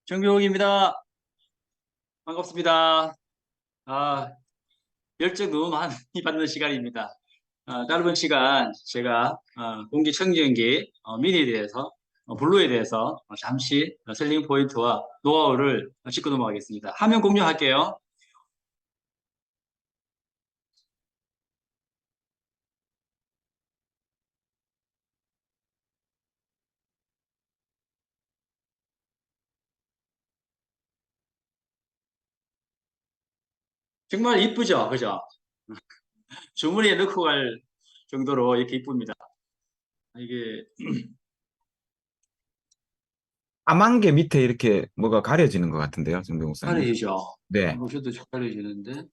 정교욱입니다. 반갑습니다. 아, 열정 너무 많이 받는 시간입니다. 짧은 시간 제가 공기청정기 미니에 대해서, 블루에 대해서 잠시 셀링 포인트와 노하우를 짚고 넘어가겠습니다. 화면 공유할게요. 정말 이쁘죠? 그죠? 주머니에 넣고 갈 정도로 이렇게 이쁩니다. 이게 까만 게 밑에 이렇게 뭐가 가려지는 것 같은데요, 정병 목사님. 가려지죠? 네. 보셔도 잘 가려지는데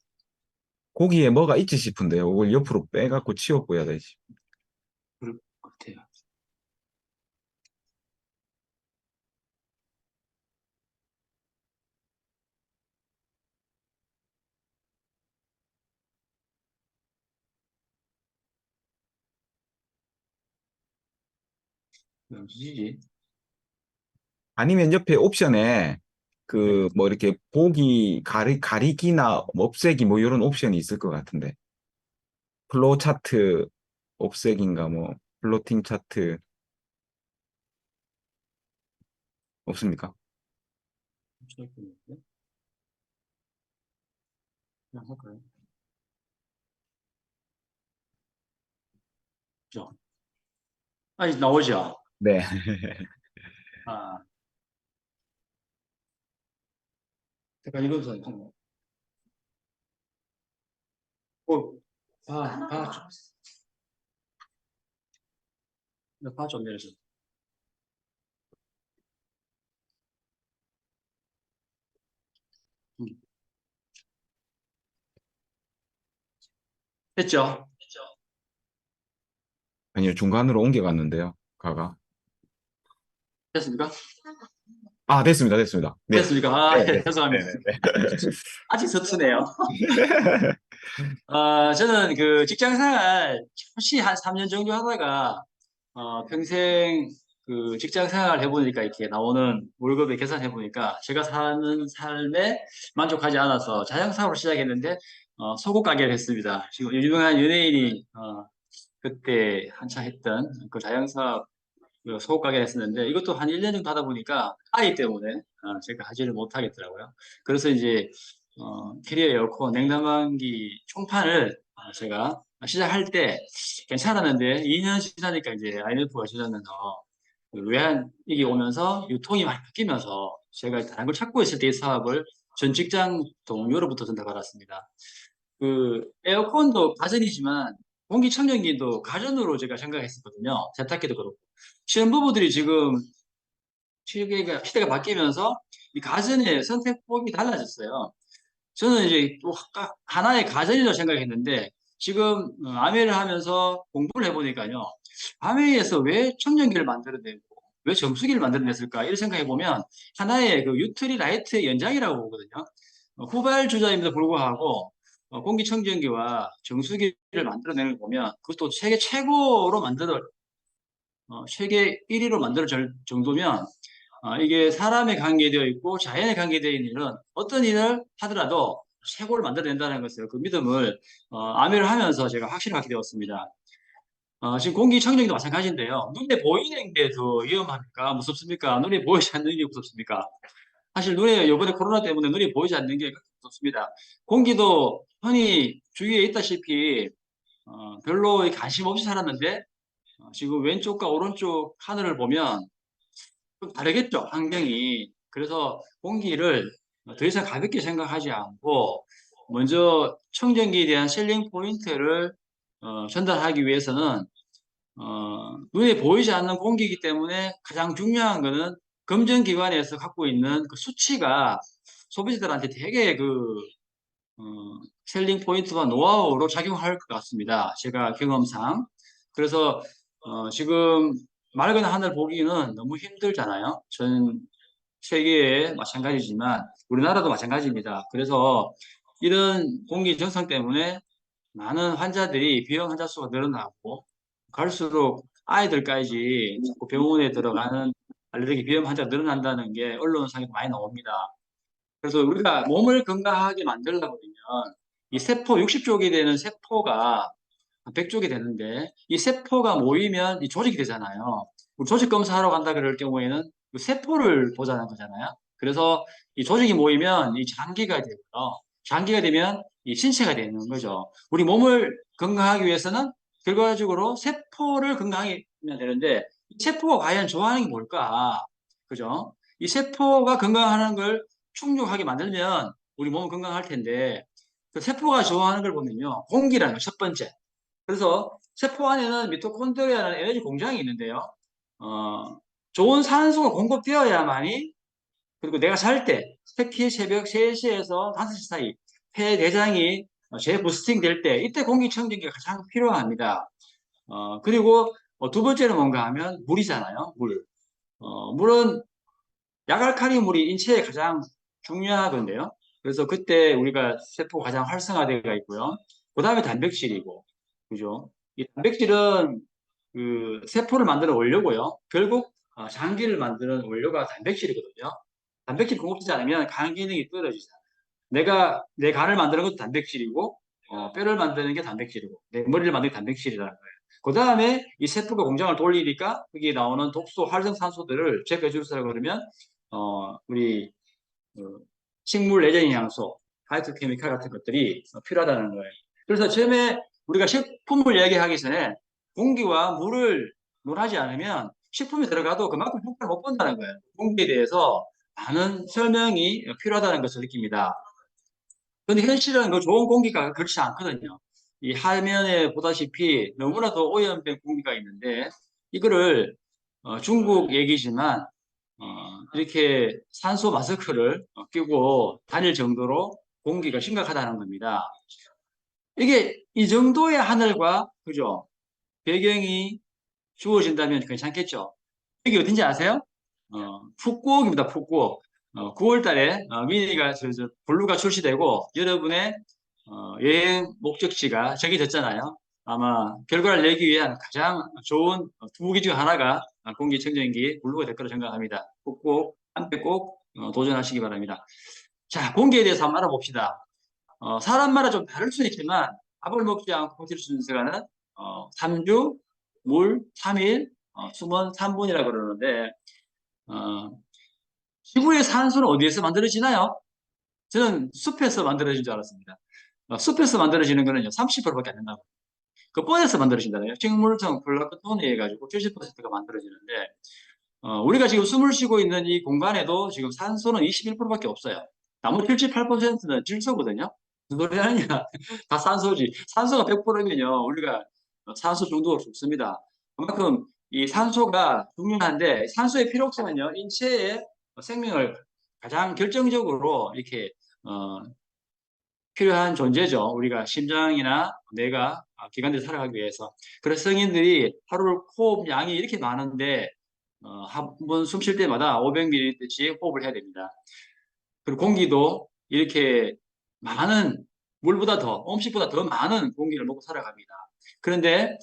고기에 뭐가 있지 싶은데요. 그걸 옆으로 빼갖고 치워보야 되지. 그럴 것 같아요. 왜 없으시지? 아니면 옆에 옵션에 네. 그 뭐 이렇게 보기 가리기나 없애기 뭐 이런 옵션이 있을 것 같은데. 플로우 차트 없애기인가 뭐 플로팅 차트 없습니까? 그냥 할까요? 그죠? 아니, 나오죠? 네. 아, 잠깐 읽어주세요. 좀, 좀 내려줘. 음. 됐죠? 아니요, 중간으로 옮겨갔는데요. 가가. 됐습니까? 아, 됐습니다. 됐습니다. 네. 됐습니까? 네, 네. 예, 죄송합니다. 네, 네, 아직 서투네요. 네. 저는 그 직장 생활 잠시 한 3년 정도 하다가, 평생 그 직장 생활 해보니까 이렇게 나오는 월급에 계산해보니까 제가 사는 삶에 만족하지 않아서 자영사업으로 시작했는데, 속옷 가게를 했습니다. 지금 유명한 연예인이, 그때 한창 했던 그 자영사업 그 속옷 가게 했었는데 이것도 한 1년 정도 하다 보니까 아이 때문에 제가 하지를 못하겠더라고요. 그래서 이제 캐리어 에어컨 냉난방기 총판을 제가 시작할 때 괜찮았는데 2년 지나니까 이제 IMF가 시작하면서 그 외환위기 오면서 유통이 많이 바뀌면서 제가 다른 걸 찾고 있을 때 이 사업을 전 직장 동료로부터 전달받았습니다. 그 에어컨도 가전이지만 공기청정기도 가전으로 제가 생각했었거든요. 세탁기도 그렇고. 신혼부부들이 지금 시대가 바뀌면서 이 가전의 선택폭이 달라졌어요. 저는 이제 또 하나의 가전이라고 생각했는데 지금 아메를 하면서 공부를 해보니까요. 아메에서 왜 청정기를 만들어내고 왜 정수기를 만들어냈을까 이런 생각해 보면 하나의 그 유틸리 라이트의 연장이라고 보거든요. 후발주자임에도 불구하고 공기청정기와 정수기를 만들어내는 걸 보면 그것도 세계 최고로 세계 1위로 만들어질 정도면 이게 사람에 관계되어 있고 자연에 관계되어 있는 일은 어떤 일을 하더라도 최고를 만들어낸다는 것을 그 믿음을 아메를 하면서 제가 확실히 갖게 되었습니다. 지금 공기청정기도 마찬가지인데요. 눈에 보이는 게 더 위험합니까? 무섭습니까? 눈에 보이지 않는 게 무섭습니까? 사실 눈에 이번에 코로나 때문에 눈이 보이지 않는 게 무섭습니다. 공기도 흔히 주위에 있다시피 별로 관심 없이 살았는데 지금 왼쪽과 오른쪽 하늘을 보면 좀 다르겠죠, 환경이. 그래서 공기를 더 이상 가볍게 생각하지 않고 먼저 청정기에 대한 셀링 포인트를 전달하기 위해서는 눈에 보이지 않는 공기이기 때문에 가장 중요한 거는 검증기관에서 갖고 있는 그 수치가 소비자들한테 되게 어, 셀링 포인트와 노하우로 작용할 것 같습니다. 제가 경험상. 그래서 지금 맑은 하늘 보기는 너무 힘들잖아요. 전 세계에 마찬가지지만 우리나라도 마찬가지입니다. 그래서 이런 공기 정상 때문에 많은 환자들이 비형 환자 수가 늘어나고 갈수록 아이들까지 자꾸 병원에 들어가는 알레르기 비염 환자가 늘어난다는 게 언론상에도 많이 나옵니다. 그래서 우리가 몸을 건강하게 만들려고 하면 이 세포 60쪽이 되는 세포가 100쪽이 되는데 이 세포가 모이면 이 조직이 되잖아요. 우리 조직 검사하러 간다 그럴 경우에는 그 세포를 보자는 거잖아요. 그래서 이 조직이 모이면 이 장기가 되고요. 장기가 되면 이 신체가 되는 거죠. 우리 몸을 건강하기 위해서는 결과적으로 세포를 건강하게 해야 되는데 이 세포가 과연 좋아하는 게 뭘까? 그죠? 이 세포가 건강하는 걸 충족하게 만들면 우리 몸은 건강할 텐데 그 세포가 좋아하는 걸 보면요. 공기라는 거 첫 번째. 그래서 세포 안에는 미토콘드리아라는 에너지 공장이 있는데요. 어, 좋은 산소가 공급되어야만이 그리고 내가 잘 때, 특히 새벽 3시에서 5시 사이 폐 대장이 재부스팅 될 때 이때 공기청정기가 가장 필요합니다. 그리고 두 번째는 뭔가 하면 물이잖아요. 물. 물은 약알칼리 물이 인체에 가장 중요하건데요. 그래서 그때 우리가 세포가 가장 활성화되어 있고요. 그 다음에 단백질이고, 그죠? 이 단백질은 그 세포를 만드는 원료고요. 결국 장기를 만드는 원료가 단백질이거든요. 단백질 공급되지 않으면 간 기능이 떨어지잖아요. 내가 내 간을 만드는 것도 단백질이고, 뼈를 만드는 게 단백질이고, 내 머리를 만드는 게 단백질이라는 거예요. 그 다음에 이 세포가 공장을 돌리니까 거기에 나오는 독소, 활성산소들을 제거해주세요 그러면 우리 식물 내장 영양소, 파이토케미칼 같은 것들이 필요하다는 거예요. 그래서 처음에 우리가 식품을 얘기하기 전에 공기와 물을 논하지 않으면 식품이 들어가도 그만큼 효과를 못 본다는 거예요. 공기에 대해서 많은 설명이 필요하다는 것을 느낍니다. 그런데 현실은 그 좋은 공기가 그렇지 않거든요. 이 화면에 보다시피 너무나도 오염된 공기가 있는데 이거를 중국 얘기지만 이렇게 산소 마스크를 끼고 다닐 정도로 공기가 심각하다는 겁니다. 이게 이 정도의 하늘과 그죠? 배경이 주어진다면 괜찮겠죠? 여기 어딘지 아세요? 푸꾸옥입니다. 푸꾸옥. 9월 달에 미니가 블루가 출시되고 여러분의 여행 목적지가 정해졌잖아요. 아마 결과를 내기 위한 가장 좋은 두 개 중 하나가 공기청정기 블루가 될 거라 생각합니다. 꼭 한때 꼭 도전하시기 바랍니다. 자, 공기에 대해서 한번 알아봅시다. 사람마다 좀 다를 수 있지만 밥을 먹지 않고 버틸 수 있는 시간은 3주, 물 3일, 수면 3분이라고 그러는데 어, 지구의 산소는 어디에서 만들어지나요? 저는 숲에서 만들어진 줄 알았습니다. 숲에서 만들어지는 거는요, 30%밖에 안 된다고. 그 뻔에서 만들어진다네요. 식물성 플라크톤에 해가지고 70%가 만들어지는데, 우리가 지금 숨을 쉬고 있는 이 공간에도 지금 산소는 21%밖에 없어요. 나머지 78%는 질소거든요. 무슨 소리 하느냐. 다 산소지. 산소가 100%면요, 우리가 산소 중독을 죽습니다. 그만큼 이 산소가 중요한데, 산소의 필요성은요, 인체의 생명을 가장 결정적으로 이렇게, 어, 필요한 존재죠. 우리가 심장이나 뇌가 기관들이 살아가기 위해서. 그래서 성인들이 하루 호흡 양이 이렇게 많은데 한 번 숨 쉴 때마다 500ml씩 호흡을 해야 됩니다. 그리고 공기도 이렇게 많은 물보다 더, 음식보다 더 많은 공기를 먹고 살아갑니다. 그런데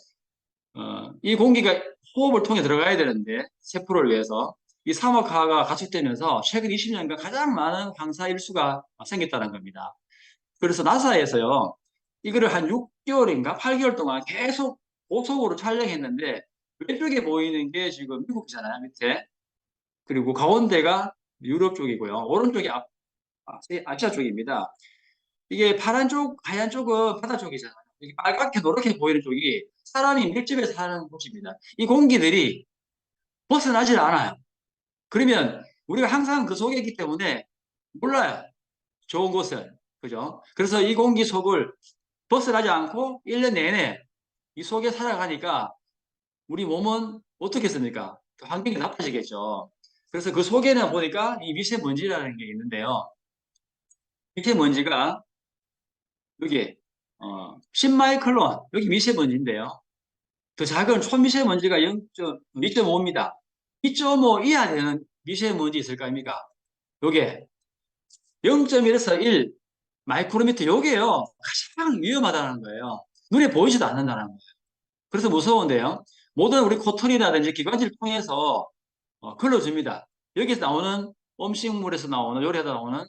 이 공기가 호흡을 통해 들어가야 되는데 세포를 위해서 이 사막화가 가속되면서 최근 20년간 가장 많은 황사 일수가 생겼다는 겁니다. 그래서 나사에서요, 이거를 한 6개월인가 8개월 동안 계속 고속으로 촬영했는데, 왼쪽에 보이는 게 지금 미국이잖아요, 밑에. 그리고 가운데가 유럽 쪽이고요. 오른쪽이 아시아 쪽입니다. 이게 파란 쪽, 하얀 쪽은 바다 쪽이잖아요. 이게 빨갛게 노랗게 보이는 쪽이 사람이 밀집해 사는 곳입니다. 이 공기들이 벗어나질 않아요. 그러면 우리가 항상 그 속에 있기 때문에 몰라요. 좋은 곳은. 그죠? 그래서 이 공기 속을 벗어나지 않고 1년 내내 이 속에 살아가니까 우리 몸은 어떻게 습니까? 그 환경이 나빠지겠죠. 그래서 그 속에는 보니까 이 미세먼지라는 게 있는데요. 미세먼지가 여기 10마이크론 여기 미세먼지인데요. 더 작은 초미세먼지가 2.5입니다. 2.5 이하 되는 미세먼지 있을 거 아닙니까? 요게 0.1에서 1 마이크로미터 요게요. 가장 위험하다는 거예요. 눈에 보이지도 않는다는 거예요. 그래서 무서운데요. 모든 우리 코털이라든지 기관지를 통해서 걸러줍니다. 여기서 나오는 음식물에서 나오는 요리하다 나오는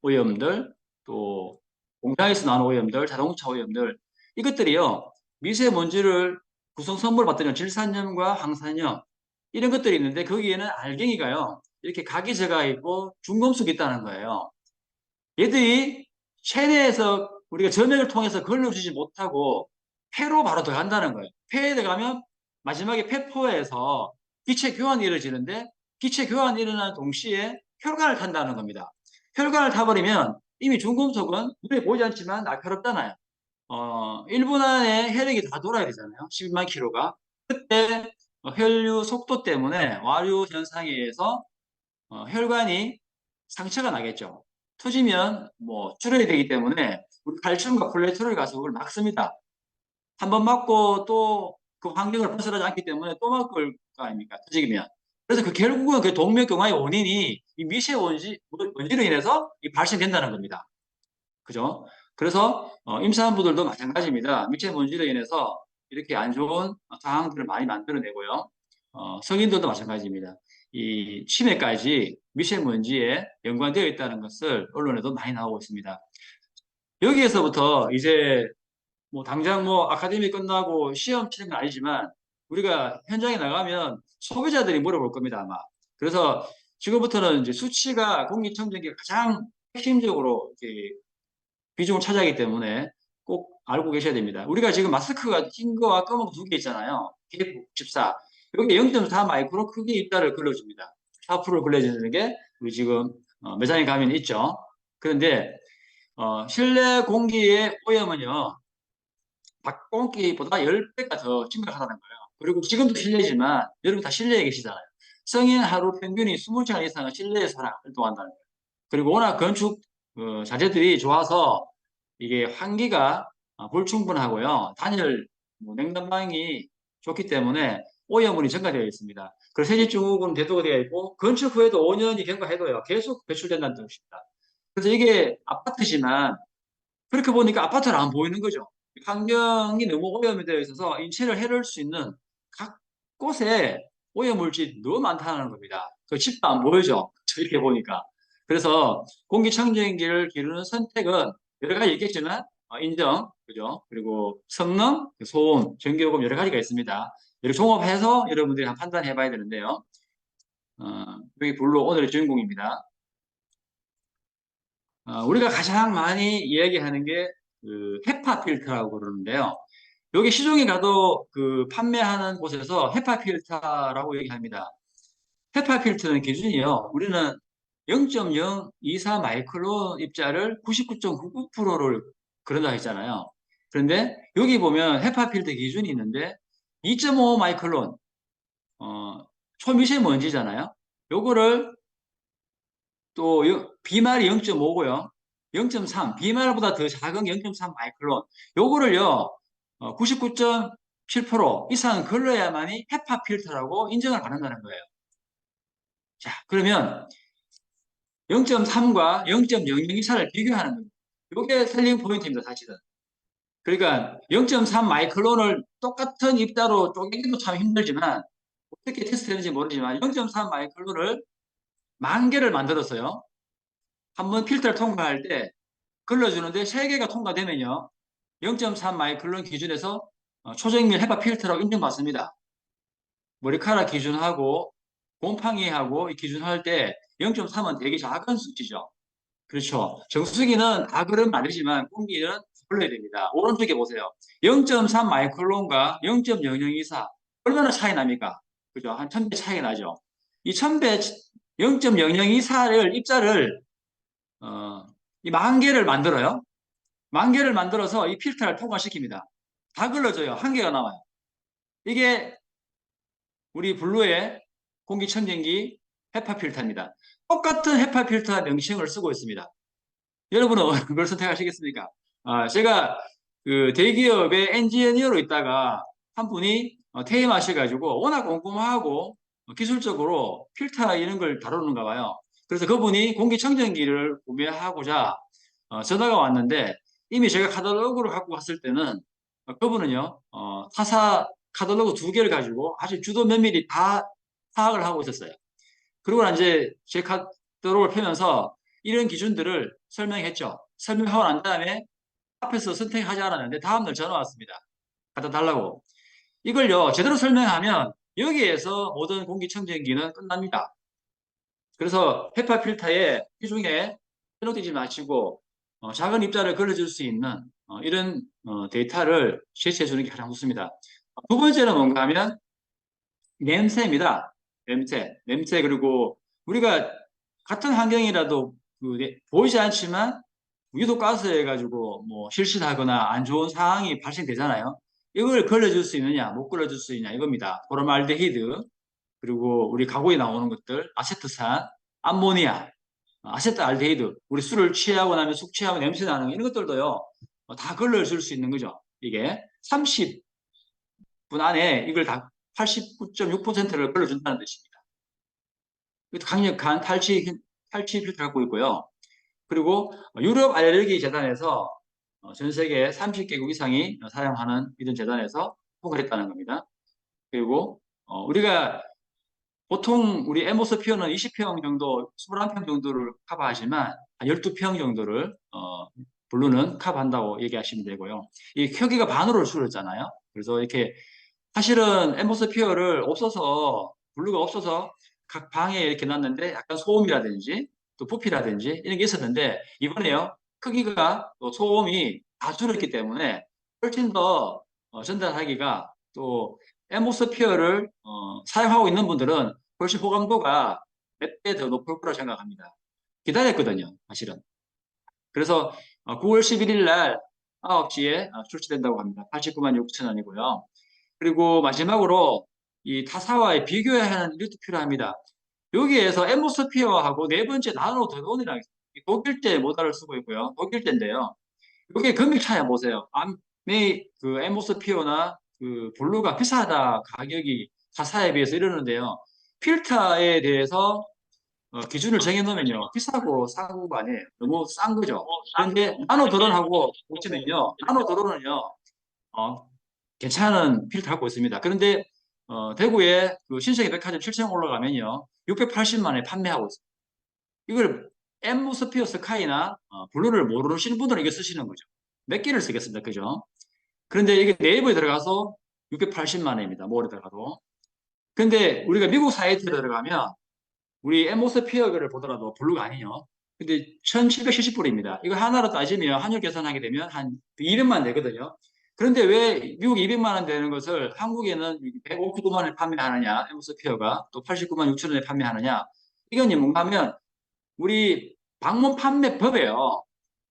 오염들, 또 공장에서 나오는 오염들, 자동차 오염들, 이것들이요 미세먼지를 구성 성분을 봤더니 질산염과 황산염 이런 것들이 있는데 거기에는 알갱이가요 이렇게 각이 들어가 있고 중금속이 있다는 거예요. 얘들이 체내에서 우리가 점액을 통해서 걸러주지 못하고 폐로 바로 들어간다는 거예요. 폐에 들어가면 마지막에 폐포에서 기체 교환이 이루어지는데 기체 교환이 일어나는 동시에 혈관을 탄다는 겁니다. 혈관을 타버리면 이미 중금속은 눈에 보이지 않지만 날카롭잖아요. 1분 안에 혈액이 다 돌아야 되잖아요. 12만 킬로가. 그때 혈류 속도 때문에 와류 현상에 의해서 혈관이 상처가 나겠죠. 터지면 뭐 출혈이 되기 때문에 우리 칼슘과 콜레스테롤 가서 그걸 막습니다. 한 번 맞고 또 그 환경을 벗어나지 않기 때문에 또 맞을 거 아닙니까? 터지면. 그래서 그 결국은 그 동맥경화의 원인이 이 미세먼지로 인해서 발생된다는 겁니다. 그죠? 그래서 임산부들도 마찬가지입니다. 미세먼지로 인해서 이렇게 안 좋은 상황들을 많이 만들어내고요. 성인들도 마찬가지입니다. 이 치매까지 미세먼지에 연관되어 있다는 것을 언론에도 많이 나오고 있습니다. 여기에서부터 이제 뭐 당장 뭐 아카데미 끝나고 시험 치는 건 아니지만 우리가 현장에 나가면 소비자들이 물어볼 겁니다, 아마. 그래서 지금부터는 이제 수치가 공기청정기가 가장 핵심적으로 이렇게 비중을 차지하기 때문에 꼭 알고 계셔야 됩니다. 우리가 지금 마스크가 흰 거와 검은 거 두 개 있잖아요. KF94. 여기 0.4 마이크로 크기 입자를 걸러줍니다. 4%를 걸러주는 게 우리 지금 매장에 가면 있죠. 그런데 실내 공기의 오염은요. 밖 공기보다 10배가 더 심각하다는 거예요. 그리고 지금도 실내지만 여러분 다 실내에 계시잖아요. 성인 하루 평균이 20시간 이상은 실내에서 활동한다는 거예요. 그리고 워낙 건축 자재들이 좋아서 이게 환기가 불충분하고요. 단열 냉난방이 좋기 때문에 오염물이 증가되어 있습니다. 그래서 세집증후군 대두가 되어 있고 건축 후에도 5년이 경과해도요. 계속 배출된다는 뜻입니다. 그래서 이게 아파트지만 그렇게 보니까 아파트는 안 보이는 거죠. 환경이 너무 오염이 되어 있어서 인체를 해로울 수 있는 각 곳에 오염물질이 너무 많다는 겁니다. 그 집도 안 보이죠. 이렇게 보니까. 그래서 공기청정기를 기르는 선택은 여러 가지 있겠지만 인정, 그죠? 그리고 성능, 소음, 전기요금 여러 가지가 있습니다. 이렇게 종합해서 여러분들이 한번 판단해 봐야 되는데요. 여기 블루 오늘의 주인공입니다. 우리가 가장 많이 이야기하는 게 그 헤파 필터라고 그러는데요. 여기 시중에 가도 그 판매하는 곳에서 헤파 필터라고 얘기합니다. 헤파 필터는 기준이요. 우리는 0.024 마이크론 입자를 99.99%를 그런다 했잖아요. 그런데 여기 보면 헤파 필터 기준이 있는데 2.5 마이크론 초미세먼지잖아요. 요거를 또 비말이 0.5고요. 0.3, 비말보다 더 작은 0.3 마이크론. 요거를요, 99.7% 이상 걸러야만이 헤파 필터라고 인정을 받는다는 거예요. 자, 그러면 0.3과 0.002차를 비교하는 겁니다. 이게 셀링 포인트입니다, 사실은. 그러니까 0.3 마이크론을 똑같은 입자로 쪼개기도 참 힘들지만 어떻게 테스트 했는지 모르지만 0.3 마이크론을 10,000개를 만들었어요. 한번 필터를 통과할 때 걸러주는데 3개가 통과되면요. 0.3 마이크론 기준에서 초정밀 헤파 필터라고 인정받습니다. 머리카락 기준하고 곰팡이하고 기준할 때 0.3은 되게 작은 수치죠. 그렇죠. 정수기는 다 그러면 안 되지만 공기는 걸러야 됩니다. 오른쪽에 보세요. 0.3 마이크론과 0.0024 얼마나 차이 납니까? 그죠? 한 1000배 차이 나죠. 이 1000배 0.0024를 입자를 이 10,000개를 만들어요. 10,000개를 만들어서 이 필터를 통과시킵니다. 다 걸러져요. 한 개가 나와요. 이게 우리 블루의 공기청정기 헤파 필터입니다. 똑같은 헤파 필터 명칭을 쓰고 있습니다. 여러분은 그걸 선택하시겠습니까? 제가 그 대기업의 엔지니어로 있다가 한 분이 퇴임하셔가지고 워낙 꼼꼼하고 기술적으로 필터 이런 걸 다루는가 봐요. 그래서 그분이 공기청정기를 구매하고자 전화가 왔는데 이미 제가 카탈로그를 갖고 갔을 때는 그분은요 타사 카탈로그 2개를 가지고 아주 주도 면밀히 다 파악을 하고 있었어요. 그리고 난 이제 제 카탈로그를 펴면서 이런 기준들을 설명했죠. 설명하고 난 다음에 앞에서 선택하지 않았는데 다음날 전화 왔습니다. 갖다 달라고. 이걸요, 제대로 설명하면 여기에서 모든 공기청정기는 끝납니다. 그래서 헤파 필터에 시중에 현혹되지 마시고 작은 입자를 걸러줄 수 있는 이런 데이터를 제시해 주는 게 가장 좋습니다. 두 번째는 뭔가 하면 냄새입니다. 냄새 그리고 우리가 같은 환경이라도 보이지 않지만 유독 가스해 가지고 뭐 실신하거나 안 좋은 상황이 발생되잖아요. 이걸 걸러줄 수 있느냐, 못 걸러줄 수 있느냐 이겁니다. 포름알데히드 그리고 우리 가구에 나오는 것들, 아세트산, 암모니아, 아세트알데히드, 우리 술을 취하고 나면 숙취하고 냄새 나는 거, 이런 것들도요, 다 걸러줄 수 있는 거죠. 이게 30분 안에 이걸 다 89.6%를 걸러준다는 뜻입니다. 강력한 탈취 필터 갖고 있고요. 그리고 유럽 알레르기 재단에서 전 세계 30개국 이상이 사용하는 이런 재단에서 통보를 했다는 겁니다. 그리고 우리가 보통 우리 엠모스피어는 20평 정도, 21평 정도를 커버하지만 12평 정도를 블루는 커버한다고 얘기하시면 되고요. 이 크기가 반으로 줄었잖아요. 그래서 이렇게 사실은 엠모스피어를 없어서 블루가 없어서 각 방에 이렇게 놨는데 약간 소음이라든지 또 부피라든지 이런 게 있었는데 이번에요 크기가 또 소음이 다 줄었기 때문에 훨씬 더 전달하기가 또 엠모스피어를 사용하고 있는 분들은 훨씬 호감도가 몇 배 더 높을 거라 생각합니다. 기다렸거든요, 사실은. 그래서 9월 11일 날 9시에 출시된다고 합니다. 89만 6천 원이고요. 그리고 마지막으로 이 타사와의 비교해야 하는 이것도 필요합니다. 여기에서 엠모스피어하고 네 번째 나노 드론이라는 독일제 모델을 쓰고 있고요. 독일제인데요. 이게 금액 차이 보세요. 그 엠모스피어나 그 블루가 비싸다 가격이 타사에 비해서 이러는데요. 필터에 대해서 기준을 정해놓으면요. 비싸고 싼 거 아니에요. 너무 싼 거죠. 그런데 나노 드론하고 보시면요. 나노 드론은요. 어, 괜찮은 필터 갖고 있습니다. 그런데 대구에 그 신세계 백화점 7층 올라가면요. 680만 원에 판매하고 있어요. 이걸 엠모스피어 스카이나 블루를 모르시는 분들은 이거 쓰시는 거죠. 몇 개를 쓰겠습니다. 그죠? 그런데 이게 네이버에 들어가서 680만 원입니다. 뭐에 들어가도. 근데 우리가 미국 사이트에 들어가면 우리 엠모스피어를 보더라도 블루가 아니에요. 근데 1770불입니다. 이거 하나로 따지면 환율 계산하게 되면 한 200만 원 되거든요. 그런데 왜 미국 200만 원 되는 것을 한국에는 159만 원에 판매하느냐, 엠모스피어가 또 89만 6천 원에 판매하느냐. 이건 뭔가 하면 우리 방문 판매법에요.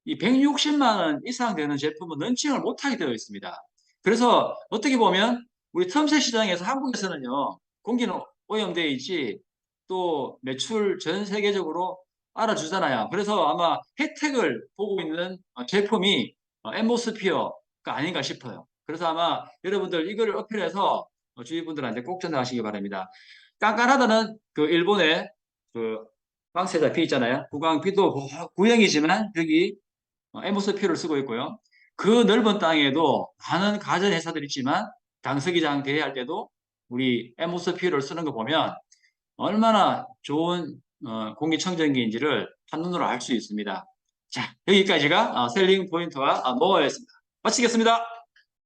이 160만 원 이상 되는 제품은 런칭을 못하게 되어 있습니다. 그래서 어떻게 보면 우리 틈새 시장에서 한국에서는요, 공기는 오염되어 있지 또 매출 전 세계적으로 알아주잖아요. 그래서 아마 혜택을 보고 있는 제품이 엠모스피어가 아닌가 싶어요. 그래서 아마 여러분들 이거를 어필해서 주위 분들한테 꼭 전달하시기 바랍니다. 깐깐하다는 그 일본의 그 광세자 비 있잖아요. 구강비도 구형이지만 여기 엠모스피어를 쓰고 있고요. 그 넓은 땅에도 많은 가전 회사들이 있지만 당석이장 대회할 때도 우리 엠모스피어를 쓰는 거 보면 얼마나 좋은 공기청정기인지를 한눈으로 알 수 있습니다. 자, 여기까지가 셀링 포인트와 노하우였습니다. 마치겠습니다.